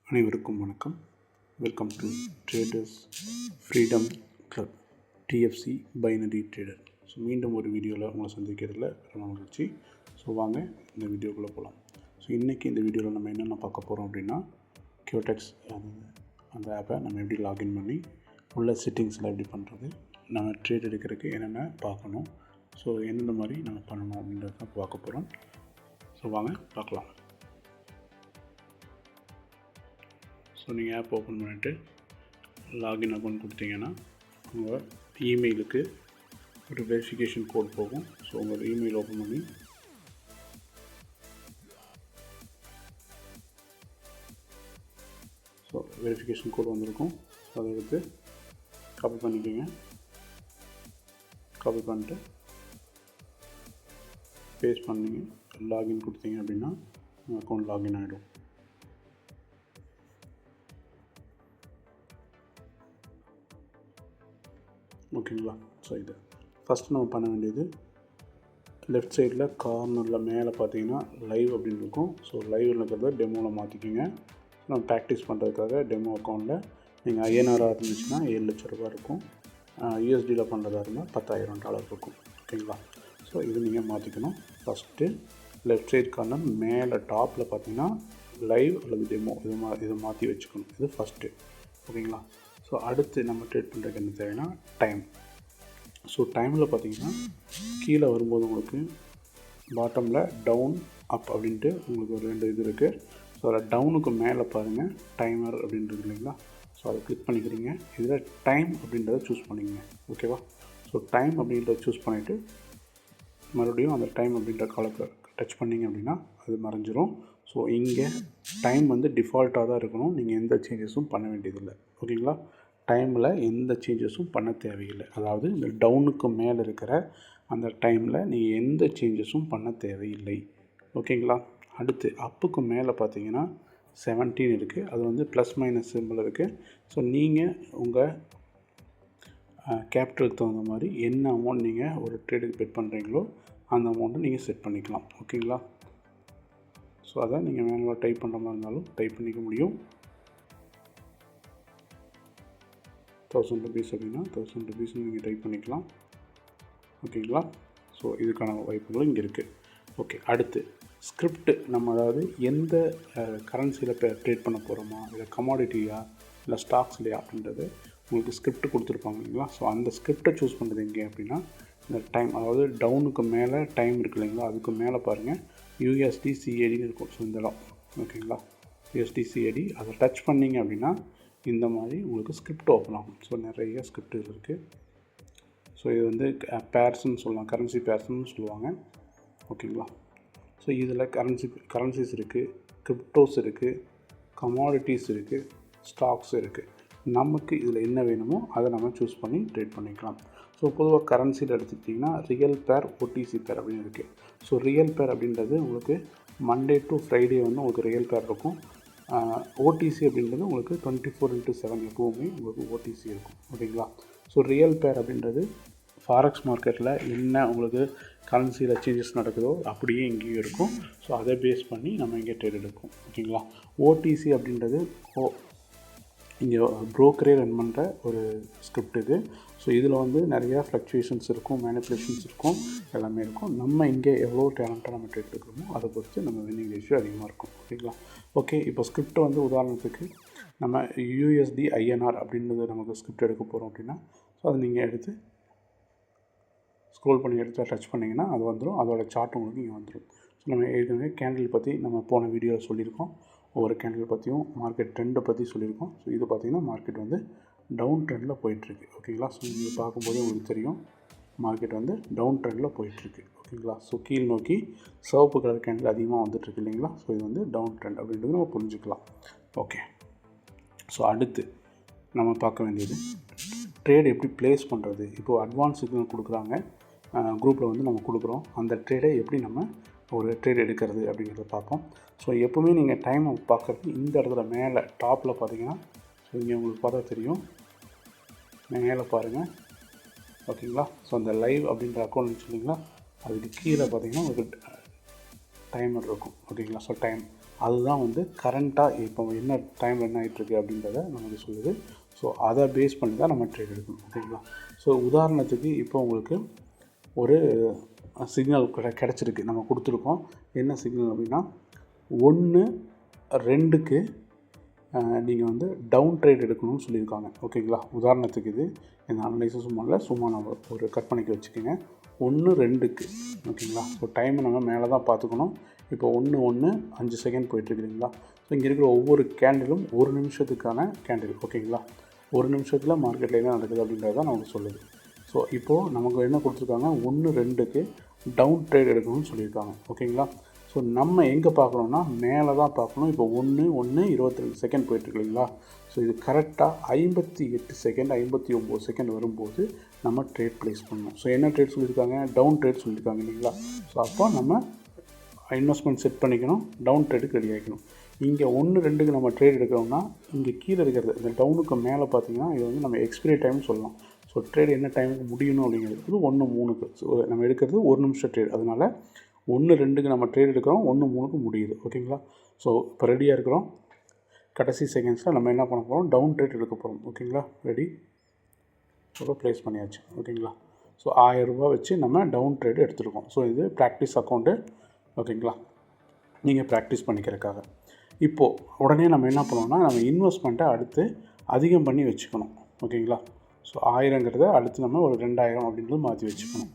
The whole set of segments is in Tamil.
அனைவருக்கும் வணக்கம். Welcome to traders freedom club DFC binary trader. So மீண்டும் ஒரு வீடியோவில் உங்களை சந்திக்கிறதுல ரொம்ப மகிழ்ச்சி. ஸோ வாங்க இந்த வீடியோக்குள்ளே போகலாம். ஸோ இன்றைக்கி இந்த வீடியோவில் நம்ம என்னென்ன பார்க்க போகிறோம் அப்படின்னா, கியூடெக்ஸ் அந்த ஆப்பை நம்ம எப்படி லாகின் பண்ணி உள்ள செட்டிங்ஸில் எப்படி பண்ணுறது, நம்ம ட்ரேட் எடுக்கிறதுக்கு என்னென்ன பார்க்கணும், ஸோ எந்தெந்த மாதிரி நம்ம பண்ணணும் அப்படின்றத தான் பார்க்க போகிறோம். ஸோ வாங்க பார்க்கலாம். ஸோ நீங்கள் ஆப் ஓப்பன் பண்ணிவிட்டு லாகின் அக்கௌண்ட் கொடுத்தீங்கன்னா உங்கள் இமெயிலுக்கு ஒரு வெரிஃபிகேஷன் கோட் போகும். ஸோ உங்கள் இமெயில் ஓப்பன் பண்ணி ஸோ வெரிஃபிகேஷன் கோட் வந்திருக்கும். அதை எடுத்து காப்பி பண்ணிக்கோங்க. காப்பி பண்ணிட்டு பேஸ்ட் பண்ணிங்க லாகின் கொடுத்தீங்க அப்படின்னா உங்கள் அக்கௌண்ட் லாகின் ஆகிடும். ஓகேங்களா. ஸோ இது ஃபஸ்ட்டு நம்ம பண்ண வேண்டியது, லெஃப்ட் சைடில் கார்னரில் மேலே பார்த்தீங்கன்னா லைவ் அப்படின்னு இருக்கும். ஸோ லைவில் இருக்கிறத டெமோவில் மாற்றிக்கிங்க. நம்ம ப்ராக்டிஸ் பண்ணுறதுக்காக டெமோ அக்கௌண்ட்டில் நீங்கள் ஐஎன்ஆராக இருந்துச்சுன்னா 7 லட்ச ரூபா இருக்கும், யூஎஸ்டியில் பண்ணுறதா இருந்தால் $10,000 இருக்கும். ஓகேங்களா. ஸோ இது நீங்கள் மாற்றிக்கணும். ஃபஸ்ட்டு லெஃப்ட் சைட் கார்னர் மேலே டாப்பில் பார்த்தீங்கன்னா லைவ் அல்லது டெமோ இதை மாற்றி வச்சுக்கணும். இது ஃபஸ்ட்டு. ஓகேங்களா. ஸோ அடுத்து நம்ம ட்ரேட் பண்ணுறதுக்கு என்ன தேவைன்னா டைம். ஸோ டைமில் பார்த்தீங்கன்னா கீழே வரும்போது உங்களுக்கு பாட்டமில் டவுன் அப் அப்படின்ட்டு உங்களுக்கு ஒரு 2 இது இருக்குது. ஸோ அதில் டவுனுக்கு மேலே பாருங்கள் டைமர் அப்படின்றது இல்லைங்களா. ஸோ அதை கிளிக் பண்ணிக்கிறீங்க. இதில் டைம் அப்படின்றத சூஸ் பண்ணிக்கங்க. ஓகேவா. ஸோ டைம் அப்படின்றத சூஸ் பண்ணிவிட்டு மறுபடியும் அந்த டைம் அப்படின்ற காலத்தை டச் பண்ணிங்க அப்படின்னா அது மறைஞ்சிரும். ஸோ இங்கே டைம் வந்து டிஃபால்ட்டாக தான் இருக்கணும். நீங்கள் எந்த சேஞ்சஸும் பண்ண வேண்டியதில்லை. ஓகேங்களா. டைமில் எந்த சேஞ்சஸும் பண்ண தேவையில்லை. அதாவது இந்த டவுனுக்கு மேலே இருக்கிற அந்த டைமில் நீங்கள் எந்த சேஞ்சஸும் பண்ண தேவையில்லை. ஓகேங்களா. அடுத்து அப்புக்கு மேலே பார்த்தீங்கன்னா 17 இருக்குது. அது வந்து ப்ளஸ் மைனஸ் சிம்பிள் இருக்குது. ஸோ நீங்கள் உங்கள் கேபிட்டலுக்கு தகுந்த மாதிரி என்ன அமௌண்ட் நீங்கள் ஒரு ட்ரேடுக்கு பெட் பண்ணுறீங்களோ அந்த அமௌண்ட்டை நீங்கள் செட் பண்ணிக்கலாம். ஓகேங்களா. ஸோ அதை நீங்கள் மேனுவலாக டைப் பண்ணுற மாதிரி இருந்தாலும் டைப் பண்ணிக்க முடியும். 1000 rupees அப்படின்னா 1000 rupees நீங்கள் டைப் பண்ணிக்கலாம். ஓகேங்களா. ஸோ இதுக்கான வாய்ப்புகளும் இங்கே இருக்குது. ஓகே. அடுத்து ஸ்கிரிப்ட், நம்ம அதாவது எந்த கரன்சியில் ட்ரேட் பண்ண போகிறோமா, இல்லை கமாடிட்டியா இல்லை ஸ்டாக்ஸ்லையா அப்படின்றது உங்களுக்கு ஸ்கிரிப்ட் கொடுத்துருப்பாங்க இல்லைங்களா. ஸோ அந்த ஸ்கிரிப்டை சூஸ் பண்ணுறது எங்கே அப்படின்னா இந்த டைம், அதாவது டவுனுக்கு மேலே டைம் இருக்குது இல்லைங்களா, அதுக்கு மேலே பாருங்கள் யூஎஸ்டி சிஏடின்னு இருக்கும். ஸோ இந்த இடம் ஓகேங்களா, யூஎஸ்டி சிஏடி அதை டச் பண்ணிங்க அப்படின்னா இந்த மாதிரி உங்களுக்கு ஸ்கிரிப்ட் ஓப்பன் ஆகும். ஸோ நிறைய ஸ்கிரிப்ட் இருக்குது. ஸோ இது வந்து பேர்ஸ்ன்னு சொல்லலாம், கரன்சி பேர்ஸ்ன்னு சொல்லுவாங்க. ஓகேங்களா. ஸோ இதில் கரன்சிஸ் இருக்குது, கிரிப்டோஸ் இருக்குது, கமாடிட்டிஸ் இருக்குது, ஸ்டாக்ஸ் இருக்குது. நமக்கு இதில் என்ன வேணுமோ அதை நம்ம சூஸ் பண்ணி ட்ரேட் பண்ணிக்கலாம். ஸோ பொதுவாக கரன்சியில் எடுத்துக்கிட்டிங்கன்னா ரியல் பேர், ஓடிசி பேர் அப்படின்னு இருக்குது. ஸோ ரியல் பேர் அப்படின்றது உங்களுக்கு மண்டே டு ஃப்ரைடே வந்து உங்களுக்கு ரியல் பேர் இருக்கும். ஓடிசி அப்படின்றது உங்களுக்கு 24/7 எப்போவுமே உங்களுக்கு ஓடிசி இருக்கும். ஓகேங்களா. ஸோ ரியல் பேர் அப்படின்றது ஃபாரெக்ஸ் மார்க்கெட்டில் என்ன உங்களுக்கு கரன்சியில் சேஞ்சஸ் நடக்குதோ அப்படியே இங்கேயும் இருக்கும். ஸோ அதை பேஸ் பண்ணி நம்ம இங்கே ட்ரேட் எடுக்கும். ஓகேங்களா. ஓடிசி அப்படின்றது இங்கே ப்ரோக்கரே ரன் பண்ணுற ஒரு ஸ்கிரிப்ட் இது. ஸோ இதில் வந்து நிறையா ஃப்ளக்சுவேஷன்ஸ் இருக்கும், மேனிப்புலேஷன்ஸ் இருக்கும், எல்லாமே இருக்கும். நம்ம இங்கே எவ்வளோ டேலண்ட்டாக நம்ம ட்ரேட் எடுக்கிறோமோ அதை பொறுத்து நம்ம வின்னிங் ரேஷியோ அதிகமாக இருக்கும். ஓகேங்களா. ஓகே. இப்போ ஸ்கிரிப்ட் வந்து உதாரணத்துக்கு நம்ம யூஎஸ்டி ஐஎன்ஆர் அப்படின்றது நமக்கு ஸ்கிரிப்ட் எடுக்க போகிறோம் அப்படின்னா, ஸோ அதை நீங்கள் எடுத்து ஸ்க்ரோல் பண்ணி எடுத்து டச் பண்ணிங்கன்னா அது வந்துடும். அதோட சார்ட் உங்களுக்கு இங்கே வந்துடும். ஸோ நம்ம ஏற்கனவே கேண்டில் பற்றி நம்ம போன வீடியோவில் சொல்லியிருக்கோம். ஒவ்வொரு கேண்டில் பற்றியும் மார்க்கெட் ட்ரெண்டை பற்றி சொல்லியிருக்கோம். ஸோ இது பார்த்திங்கன்னா மார்க்கெட் வந்து டவுன் ட்ரெண்டில் போயிட்டுருக்கு. ஓகேங்களா. ஸோ நீங்கள் பார்க்கும்போது உங்களுக்கு தெரியும் மார்க்கெட் வந்து டவுன் ட்ரெண்டில் போயிட்டுருக்கு. ஓகேங்களா. ஸோ கீழ் நோக்கி சிவப்பு கலர் கேண்டில் அதிகமாக வந்துட்டுருக்கு இல்லைங்களா. ஸோ இது வந்து டவுன் ட்ரெண்ட் அப்படின்றது நம்ம புரிஞ்சுக்கலாம். ஓகே. ஸோ அடுத்து நம்ம பார்க்க வேண்டியது ட்ரேட் எப்படி ப்ளேஸ் பண்ணுறது. இப்போது அட்வான்ஸ் சிக்னல் கொடுக்குறாங்க, குரூப்பில் வந்து நம்ம கொடுக்குறோம். அந்த ட்ரேடை எப்படி நம்ம ஒரு ட்ரேட் எடுக்கிறது அப்படிங்கிறத பார்ப்போம். ஸோ எப்போவுமே நீங்கள் டைமை பார்க்குறது இந்த இடத்துல மேலே டாப்பில் பார்த்தீங்கன்னா, ஸோ இங்கே உங்களுக்கு பார்த்தா தெரியும், மேலே பாருங்கள். ஓகேங்களா. ஸோ அந்த லைவ் அப்படின்ற அக்கௌண்ட் வச்சுருந்தீங்களா, அதுக்கு கீழே பார்த்தீங்கன்னா உங்களுக்கு டைமர் இருக்கும். ஓகேங்களா. ஸோ டைம் அதுதான் வந்து கரண்ட்டாக இப்போ என்ன டைம் ரன் ஆகிட்டுருக்கு அப்படின்றத நமக்கு சொல்லுது. ஸோ அதை பேஸ் பண்ணி தான் நம்ம ட்ரேட் எடுக்கணும். ஓகேங்களா? ஸோ உதாரணத்துக்கு இப்போ உங்களுக்கு ஒரு சிக்னல் கிடச்சிருக்கு, நம்ம கொடுத்துருக்கோம். என்ன சிக்னல் அப்படின்னா 1-2க்கு நீங்கள் வந்து டவுன் ட்ரேட் எடுக்கணும்னு சொல்லியிருக்காங்க. ஓகேங்களா? உதாரணத்துக்கு இது இந்த அனலைசிஸ் சும்மா நம்ம ஒரு கற்பனைக்கு வச்சுக்கோங்க. 1-2க்கு. ஓகேங்களா? ஸோ டைமை நம்ம மேலே தான் பார்த்துக்கணும். இப்போ 1:5 செகண்ட் போயிட்டுருக்குதுங்களா? ஸோ இங்கே இருக்கிற ஒவ்வொரு கேண்டிலும் 1 நிமிஷத்துக்கான கேண்டில். ஓகேங்களா? 1 நிமிஷத்தில் மார்க்கெட்டில் என்ன நடக்குது அப்படின்றது தான் நமக்கு சொல்லுது. ஸோ இப்போது நமக்கு என்ன கொடுத்துருக்காங்க, 1-2க்கு டவுன் ட்ரேட் எடுக்கணும்னு சொல்லியிருக்காங்க. ஓகேங்களா? ஸோ நம்ம எங்கே பார்க்கணுன்னா மேலே தான் பார்க்கணும். இப்போ 1:22 செகண்ட் போயிட்டுருக்கு இல்லைங்களா? ஸோ இது கரெக்டாக 58 செகண்ட் 59 செகண்ட் வரும்போது நம்ம ட்ரேட் ப்ளேஸ் பண்ணணும். ஸோ என்ன ட்ரேட் சொல்லியிருக்காங்க, டவுன் ட்ரேட் சொல்லியிருக்காங்க இல்லைங்களா? ஸோ அப்போ நம்ம இன்வெஸ்ட்மெண்ட் செட் பண்ணிக்கணும், டவுன் ட்ரேடுக்கு ரெடி ஆகிக்கணும். இங்கே 1-2க்கு நம்ம ட்ரேட் எடுக்கிறோம்னா இங்கே கீழே இருக்கிறது இந்த டவுனுக்கு மேலே பார்த்தீங்கன்னா இது வந்து நம்ம எக்ஸ்பிரி டைம் சொல்லலாம். ஸோ ட்ரேட் என்ன டைமுக்கு முடியணும் அப்படிங்கிறது 1:3க்கு. ஸோ நம்ம எடுக்கிறது 1 நிமிஷம் ட்ரேட். அதனால் 1-2க்கு நம்ம ட்ரேட் எடுக்கிறோம், 1:3க்கு முடியுது. ஓகேங்களா? ஸோ இப்போ ரெடியாக இருக்கிறோம். கடைசி செகண்ட்ஸில் நம்ம என்ன பண்ண போகிறோம், டவுன் ட்ரேட் எடுக்க போகிறோம். ஓகேங்களா? ரெடி, இப்போ ப்ளேஸ் பண்ணியாச்சு. ஓகேங்களா? ஸோ 1000 ரூபா வச்சு நம்ம டவுன் ட்ரேட் எடுத்துருக்கோம். ஸோ இது ப்ராக்டிஸ் அக்கௌண்ட்டு. ஓகேங்களா? நீங்கள் ப்ராக்டிஸ் பண்ணிக்கிறதுக்காக. இப்போது உடனே நம்ம என்ன பண்ணோம்னா நம்ம இன்வெஸ்ட்மெண்ட்டை அடுத்து அதிகம் பண்ணி வச்சுக்கணும். ஓகேங்களா? ஸோ 1000ங்கிறத அடுத்து நம்ம ஒரு 2000 அப்படின்றது மாற்றி வச்சுக்கணும்.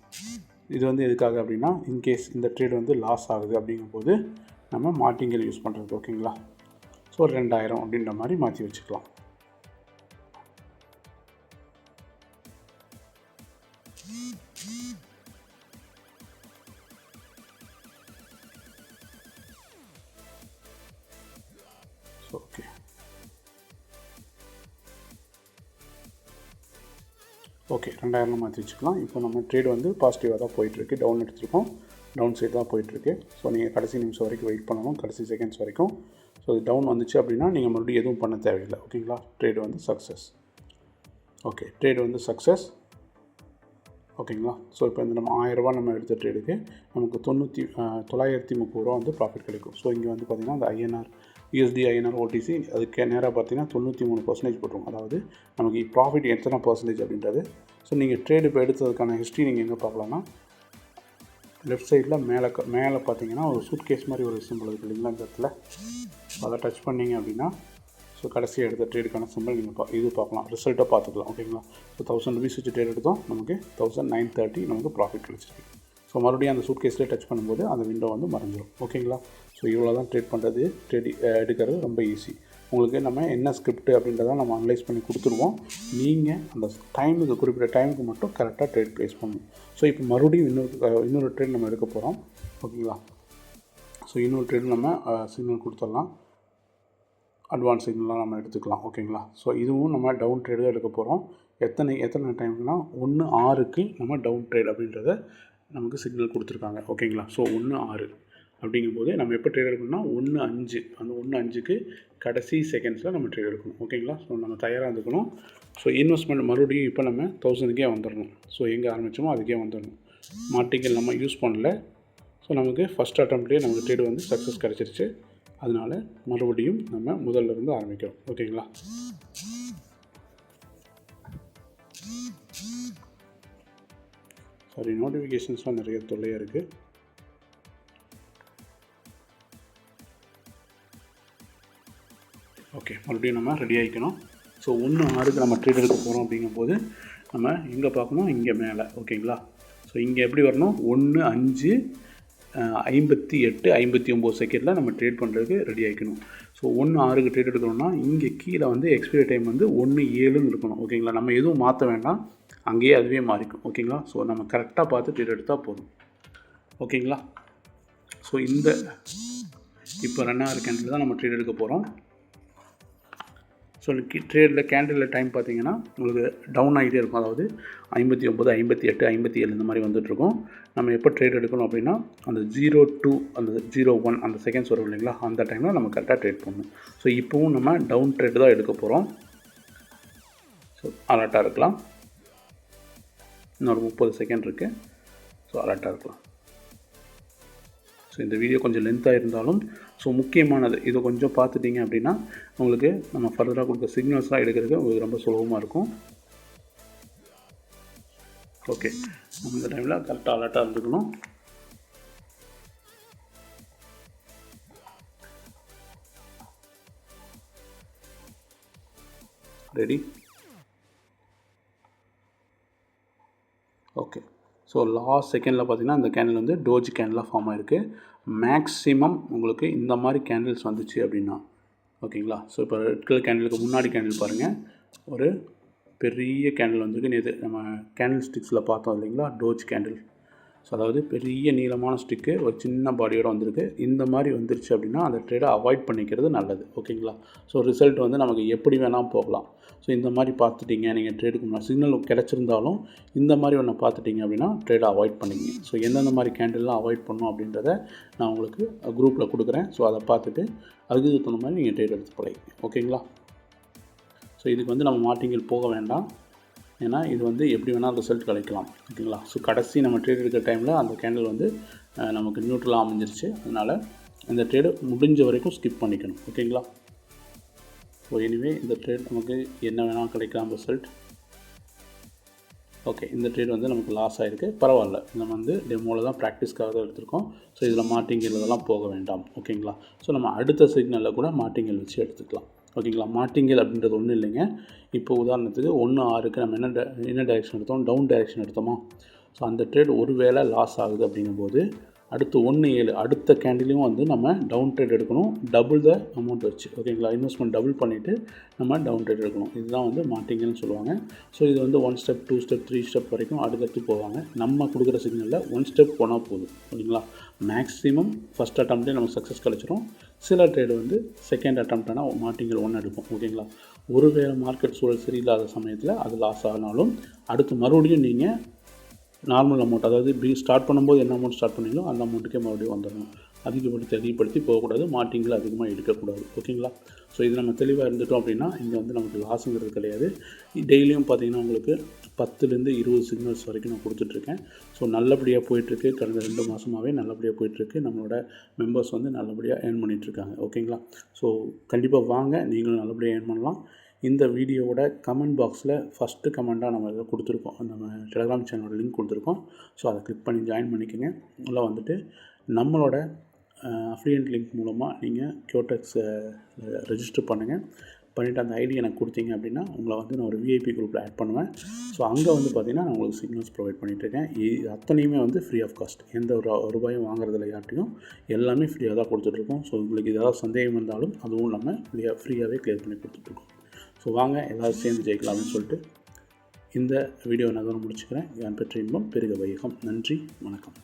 இது வந்து எதுக்காக அப்படின்னா இன்கேஸ் இந்த ட்ரேட் வந்து லாஸ் ஆகுது அப்படிங்கும்போது நம்ம மார்டிங்கல் யூஸ் பண்ணுறது. ஓகேங்களா? ஸோ 2000 அப்படின்ற மாதிரி மாற்றி வச்சுக்கலாம். ஓகே, ஓகே 2000 மாற்றி வச்சுக்கலாம். இப்போ நம்ம ட்ரேட் வந்து பாசிட்டிவாக தான் போயிட்டுருக்கு. டவுன் எடுத்துருக்கோம், டவுன் சைடு தான் போயிட்டுருக்கு. ஸோ நீங்கள் கடைசி நிமிஷம் வரைக்கும் வெயிட் பண்ணணும், கடைசி செகண்ட்ஸ் வரைக்கும். ஸோ இது டவுன் வந்துச்சு அப்படின்னா நீங்கள் மறுபடியும் எதுவும் பண்ண தேவையில்லை. ஓகேங்களா? ட்ரேட் வந்து சக்ஸஸ். ஓகே, ட்ரேட் வந்து சக்ஸஸ். ஓகேங்களா? ஸோ இப்போ இந்த நம்ம 1000 ரூபா நம்ம எடுத்த ட்ரேடுக்கு நமக்கு 930 ரூபா வந்து ப்ராஃபிட் கிடைக்கும். ஸோ இங்கே வந்து பார்த்திங்கன்னா அந்த ஐஎன்ஆர் USD INR OTC அதுக்கு நேராக பார்த்தீங்கன்னா 93% போட்டுரும். அதாவது நமக்கு ப்ராஃபிட் எத்தனை பர்சன்டேஜ் அப்படின்றது. ஸோ நீங்கள் ட்ரேடு இப்போ எடுத்ததுக்கான ஹிஸ்ட்ரி நீங்கள் எங்கே பார்க்கலாம்னா லெஃப்ட் சைடில் மேலே பார்த்தீங்கன்னா ஒரு சூட்கேஸ் மாதிரி ஒரு சிம்பிள் இருக்குது இல்லைங்களா? இந்த இடத்துல அதை டச் பண்ணிங்க அப்படின்னா ஸோ கடைசியாக எடுத்த ட்ரேடுக்கான சிம்பிள் நீங்கள் இது பார்க்கலாம், ரிசல்ட்டை பார்த்துக்கலாம். ஓகேங்களா? ஸோ 1000 ரூபீஸ் வச்சு ட்ரேட் எடுத்தோம், நமக்கு 1930 நமக்கு ப்ராஃபிட் கிடச்சிருக்கு. ஸோ மறுபடியும் அந்த சூட்கேஸில் டச் பண்ணும்போது அந்த விண்டோ வந்து மறைஞ்சிடும். ஓகேங்களா? ஸோ இவ்வளோ தான் ட்ரேட் பண்ணுறது. எடுக்கிறது ரொம்ப ஈஸி. உங்களுக்கு நம்ம என்ன ஸ்கிரிப்ட் அப்படின்றத நம்ம அனலைஸ் பண்ணி கொடுத்துருவோம். நீங்கள் அந்த டைமுக்கு குறிப்பிட்ட டைமுக்கு மட்டும் கரெக்டாக ட்ரேட் ப்ளேஸ் பண்ணணும். ஸோ இப்போ மறுபடியும் இன்னொரு ட்ரேட் நம்ம எடுக்க போகிறோம். ஓகேங்களா? ஸோ இன்னொரு ட்ரேட் நம்ம சிக்னல் கொடுத்துடலாம், அட்வான்ஸ் சிக்னலாக நம்ம எடுத்துக்கலாம். ஓகேங்களா? ஸோ இதுவும் நம்ம டவுன் ட்ரேடு தான் எடுக்க போகிறோம். எத்தனை டைம்னா 1:6க்கு நம்ம டவுன் ட்ரேட் அப்படின்றத நமக்கு சிக்னல் கொடுத்துருக்காங்க. ஓகேங்களா? ஸோ 1:6 அப்படிங்கும்போது நம்ம எப்போ ட்ரேட் எடுக்கணும்னா 1:5, அந்த 1:5க்கு கடைசி செகண்ட்ஸில் நம்ம ட்ரேட் எடுக்கணும். ஓகேங்களா? ஸோ நம்ம தயாராக இருந்துக்கணும். ஸோ இன்வெஸ்ட்மெண்ட் மறுபடியும் இப்போ நம்ம 1000க்கே வந்துடணும். ஸோ எங்கே ஆரம்பித்தோமோ அதுக்கே வந்துடணும். மார்டிங்கல் நம்ம யூஸ் பண்ணல. ஸோ நமக்கு ஃபஸ்ட் அட்டம்ப்ட்லேயே நமக்கு ட்ரேட் வந்து சக்ஸஸ் கிடச்சிருச்சு. அதனால் மறுபடியும் நம்ம முதல்ல இருந்து ஆரம்பிக்கிறோம். ஓகேங்களா? சாரி, நோட்டிஃபிகேஷன்ஸ்லாம் நிறைய தொல்லையாக இருக்குது. ஓகே, மறுபடியும் நம்ம ரெடி ஆகிக்கணும். ஸோ 1:6க்கு நம்ம ட்ரேட் எடுக்க போகிறோம் அப்படிங்கும்போது நம்ம எங்கே பார்க்கணும், இங்கே மேலே. ஓகேங்களா? ஸோ இங்கே எப்படி வரணும், 1:5 58 59 செகண்டில் நம்ம ட்ரேட் பண்ணுறதுக்கு ரெடி ஆகிக்கணும். ஸோ 1:6க்கு ட்ரேட் எடுக்கணும்னா இங்கே கீழே வந்து எக்ஸ்பைரி டைம் வந்து 1:7ன்னு இருக்கணும். ஓகேங்களா? நம்ம எதுவும் மாற்ற வேண்டாம், அங்கேயே அதுவே மாறிக்கும். ஓகேங்களா? ஸோ நம்ம கரெக்டாக பார்த்து ட்ரேட் எடுத்தால் போதும். ஓகேங்களா? ஸோ இப்போ ரன் ஆகிற கேண்டில் தான் நம்ம ட்ரேட் எடுக்க போகிறோம். ஸோ ட்ரேடில் கேண்டிலில் டைம் பார்த்தீங்கன்னா உங்களுக்கு டவுன் ஆகிட்டே இருக்கும். அதாவது 59 58 57 இந்த மாதிரி வந்துட்டுருக்கும். நம்ம எப்போ ட்ரேட் எடுக்கணும் அப்படின்னா அந்த 02 அந்த 01 அந்த செகண்ட்ஸ் வரும் இல்லைங்களா, அந்த டைமில் நம்ம கரெக்டாக ட்ரேட் பண்ணணும். ஸோ இப்போவும் நம்ம டவுன் ட்ரேட் தான் எடுக்க போகிறோம். ஸோ அலர்ட்டாக இருக்கலாம். இன்னொரு 30 செகண்ட் இருக்குது. ஸோ அலர்ட்டாக இருக்கலாம். ஸோ இந்த வீடியோ கொஞ்சம் லென்த்தாக இருந்தாலும் முக்கியமானது இதை கொஞ்சம் பார்த்துட்டிங்க அப்படின்னா உங்களுக்கு நம்ம ஃபர்தராக கொடுக்க சிக்னல்ஸ்லாம் எடுக்கிறதுக்கு உங்களுக்கு ரொம்ப சுலபமாக இருக்கும். ஓகே, நம்ம இந்த டைமில் கரெக்டாக அலர்ட்டாக இருந்துக்கணும். ரெடி? ஓகே, லாஸ்ட் செகண்டில் பார்த்தீங்கன்னா இந்த கேண்டில் வந்து டோஜ் கேண்டிலாக ஃபார்ம் ஆகிருக்கு. மேக்ஸிமம் உங்களுக்கு இந்த மாதிரி கேண்டில்ஸ் வந்துச்சு அப்படின்னா ஓகேங்களா. இப்போ ரெட் கலர் கேண்டிலுக்கு முன்னாடி கேண்டில் பாருங்கள், ஒரு பெரிய கேண்டில் வந்துருக்கு. நேற்று நம்ம கேண்டில் ஸ்டிக்ஸில் பார்த்தோம் இல்லைங்களா, டோஜ் கேண்டில். அதாவது பெரிய நீளமான ஸ்டிக்கு ஒரு சின்ன பாடியோடு வந்திருக்கு. இந்த மாதிரி வந்துருச்சு அப்படின்னா அந்த ட்ரேடை அவாய்ட் பண்ணிக்கிறது நல்லது. ஓகேங்களா. ரிசல்ட் வந்து நமக்கு எப்படி வேணால் போகலாம். இந்த மாதிரி பார்த்துட்டிங்க நீங்கள் ட்ரேடுக்கு முன்னாடி சிக்னல் கிடச்சிருந்தாலும் இந்த மாதிரி ஒன்று பார்த்துட்டிங்க அப்படின்னா ட்ரேடை அவாய்ட் பண்ணிங்க. எந்தெந்த மாதிரி கேண்டில்லாம் அவாய்ட் பண்ணணும் அப்படின்றத நான் உங்களுக்கு குரூப்பில் கொடுக்குறேன். அதை பார்த்துட்டு அதுக்கு தகுந்த மாதிரி நீங்கள் ட்ரேட் எடுத்து பழகிங்க. ஓகேங்களா. இதுக்கு வந்து நம்ம மார்டிங்கில் போக வேண்டாம். ஏன்னா இது வந்து எப்படி வேணால் ரிசல்ட் கிடைக்கலாம். ஓகேங்களா. கடைசி நம்ம ட்ரேட் எடுக்கிற டைமில் அந்த கேண்டில் வந்து நமக்கு நியூட்ரலாக அமைஞ்சிருச்சு. அதனால் இந்த ட்ரேடு முடிஞ்ச வரைக்கும் ஸ்கிப் பண்ணிக்கணும். ஓகேங்களா. எனிவே இந்த ட்ரேட் நமக்கு என்ன வேணால் கிடைக்கலாம் ரிசல்ட். ஓகே, இந்த ட்ரேட் வந்து நமக்கு லாஸ் ஆகிருக்கு. பரவாயில்ல, நம்ம வந்து டெமோவில் தான் ப்ராக்டிஸ்க்காக தான் எடுத்திருக்கோம். இதில் மார்டிங்கல் இதெல்லாம் போக வேண்டாம். ஓகேங்களா. நம்ம அடுத்த சிக்னலில் கூட மார்டிங்கல் வச்சு எடுத்துக்கலாம். ஓகேங்களா. மார்டிங்கல் அப்படின்றது ஒன்றும் இல்லைங்க. இப்போ உதாரணத்துக்கு 1-6க்கு நம்ம என்ன டைரெக்ஷன் எடுத்தோம், டவுன் டைரெக்ஷன் எடுத்தோமா. அந்த ட்ரேட் ஒரு வேளை லாஸ் ஆகுது அப்படிங்கும்போது அடுத்து 1-7 அடுத்த கேண்டிலையும் வந்து நம்ம டவுன் ட்ரேட் எடுக்கணும். டபுள் த அமௌண்ட் வச்சு. ஓகேங்களா. இன்வெஸ்ட்மெண்ட் டபுள் பண்ணிவிட்டு நம்ம டவுன் ட்ரேட் எடுக்கணும். இதுதான் வந்து மார்டிங்கல்னு சொல்லுவாங்க. இது வந்து 1 ஸ்டெப் 2 ஸ்டெப் 3 ஸ்டெப் வரைக்கும் அடுத்தடுத்து போவாங்க. நம்ம கொடுக்குற சிக்னலில் 1 ஸ்டெப் போனால் போதும். ஓகேங்களா. மேக்ஸிமம் ஃபஸ்ட் அட்டம்ப்டே நமக்கு சக்ஸஸ் கிடச்சிரும். சில ட்ரேடு வந்து செகண்ட் அட்டம்ப்ட்னா மார்டிங்கல் 1 எடுப்போம். ஓகேங்களா. ஒருவேளை மார்க்கெட் சூழல் சரியில்லாத சமயத்தில் அது லாஸ் ஆனாலும் அடுத்து மறுபடியும் நீங்கள் நார்மல் அமௌண்ட், அதாவது ஸ்டார்ட் பண்ணும்போது என்ன அமௌண்ட் ஸ்டார்ட் பண்ணீங்களோ அந்த அமௌண்ட்டுக்கே மறுபடியும் வந்துடணும். அதிகப்படுத்தி போகக்கூடாது. மார்டிங்கில் அதிகமாக எடுக்கக்கூடாது. ஓகேங்களா. இது நம்ம தெளிவாக இருந்துட்டோம் அப்படின்னா இங்கே வந்து நமக்கு லாஸுங்கிறது கிடையாது. டெய்லியும் பார்த்திங்கன்னா உங்களுக்கு 10லேருந்து 20 சிக்னல்ஸ் வரைக்கும் நான் கொடுத்துட்ருக்கேன். நல்லபடியாக போயிட்டுருக்கு. கடந்த 2 மாதமாகவே நல்லபடியாக போயிட்டுருக்கு. நம்மளோட மெம்பர்ஸ் வந்து நல்லபடியாக ஏர்ன் பண்ணிகிட்ருக்காங்க. ஓகேங்களா. கண்டிப்பாக வாங்க, நீங்களும் நல்லபடியாக ஏர்ன் பண்ணலாம். இந்த வீடியோவோட கமெண்ட் பாக்ஸில் ஃபஸ்ட்டு கமெண்ட்டாக நம்ம இதை கொடுத்துருக்கோம். நம்ம டெலகிராம் சேனலோட லிங்க் கொடுத்துருக்கோம். அதை கிளிக் பண்ணி ஜாயின் பண்ணிக்கோங்க. உள்ளே வந்துட்டு நம்மளோட அஃபிலியேட் லிங்க் மூலமாக நீங்கள் கியோடெக்ஸை ரெஜிஸ்டர் பண்ணுங்கள். பண்ணிவிட்டு அந்த ஐடி எனக்கு கொடுத்தீங்க அப்படின்னா உங்களை வந்து நான் ஒரு விஐபி குரூப்பில் ஆட் பண்ணுவேன். அங்கே வந்து பார்த்திங்கன்னா நான் உங்களுக்கு சிக்னல்ஸ் ப்ரொவைட் பண்ணிகிட்ருக்கேன். இது அத்தனையுமே வந்து ஃப்ரீ ஆஃப் காஸ்ட். எந்த ஒரு ரூபாயும் வாங்குறதில்ல யார்ட்டையும். எல்லாமே ஃப்ரீயாக தான் கொடுத்துட்ருக்கோம். உங்களுக்கு ஏதாவது சந்தேகம் இருந்தாலும் அதுவும் இல்லாமல் ஃப்ரீயாகவே கிளியர் பண்ணி கொடுத்துட்ருக்கோம். வாங்க எல்லோரும் சேர்ந்து ஜெயிக்கலாம் அப்படின்னு சொல்லிட்டு இந்த வீடியோ நான் தான் முடிச்சுக்கிறேன். யான் பெற்ற இன்பம் பெருக வையகம். நன்றி, வணக்கம்.